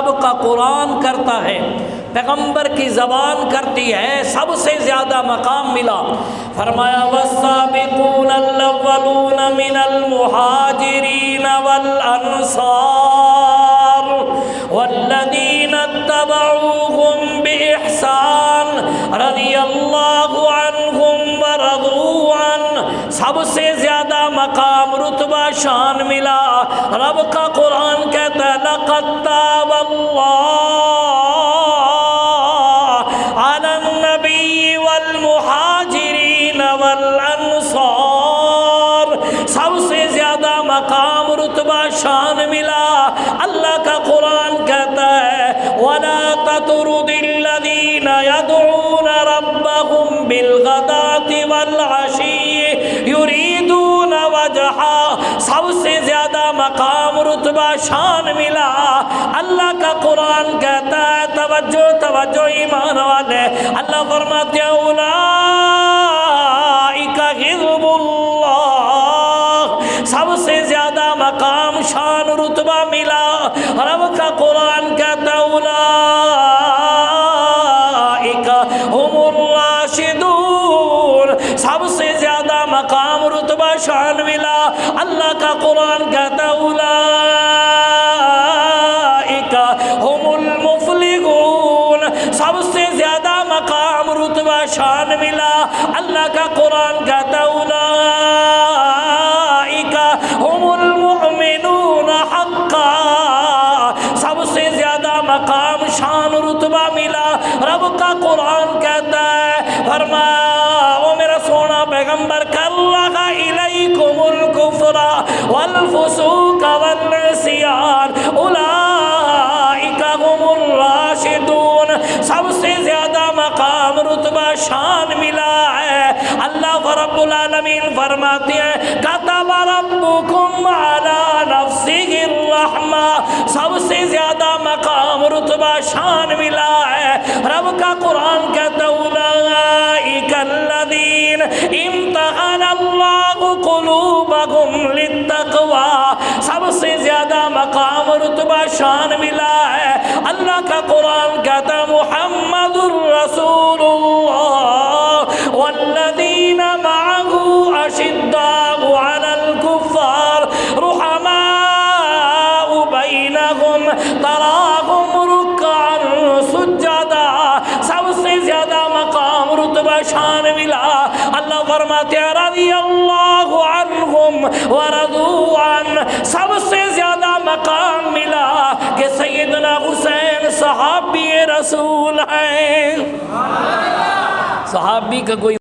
رب کا قرآن کرتا ہے، پیغمبر کی زبان کرتی ہے، سب سے زیادہ مقام ملا۔ فرمایا والسابقون الاولون من المہاجرین والانصار والذین اتبعوهم بإحسان رضی اللہ عنہم ورضوا عنہ۔ سب سے زیادہ مقام رتبہ شان ملا۔ رب کا قرآن کہتا ہے لقد تاب اللہ علی النبی والمہاجرین والانصار۔ سب سے زیادہ مقام رتبہ شان ملا۔ اللہ کا قرآن کہتا ہے وَلَا تَطْرُدِ الَّذِينَ يَدْعُونَ رَبَّهُمْ بِالْغَدَاةِ وَالْعَشِيِّ يُرِيدُونَ وَجْهَهُ۔ سب سے زیادہ مقام رتبہ شان ملا۔ اللہ کا قرآن کہتا ہے توجہ توجہ ایمان والے، اللہ فرماتے ہیں اولئک حزب اللہ۔ سب سے زیادہ مقام شان رتبہ ملا۔ رب کا قرآن کہتا ہے اولئک هم الراشدون۔ سب سے زیادہ مقام رتبہ شان ملا۔ اللہ کا قرآن کہتا ہے اولئک هم المفلحون۔ سب سے زیادہ مقام رتبہ شان ملا۔ اللہ کا قرآن کہتا ہے اولئک هم المؤمنون حقا۔ سب سے زیادہ مقام شان رتبہ ملا۔ رب کا قرآن کہتا ہے فرمایا او میرا سونا پیغمبر کرہ الیکم الکفر والفسوق والعصیان اولئک هم الراشدون۔ سب سے زیادہ مقام رتبہ شان ملا ہے۔ اللہ رب العالمین فرماتے ہیں کتب ربکم علی نفسہ الرحمہ۔ سب سے زیادہ مقام رتبہ شان ملا ہے۔ رب کا قرآن کہتا ہے اولئک الذین امتحن اللہ قلوبہم للتقوی۔ سب سے زیادہ مقام رتبہ شان ملا ہے۔ اللہ کا قرآن کہتا ہے محمد الرسول اللہ والذین معہ اشداء علی الکفار رحماء بینہم تراہم رکعا سجدا۔ سب سے زیادہ مقام رتبہ شان ملا۔ اللہ فرماتے ہیں رضی اللہ عنہم ورضوا عنہ۔ سب سے زیادہ مقام ملا کہ سیدنا حسین صحابی رسول ہیں۔ صحابی کا کوئی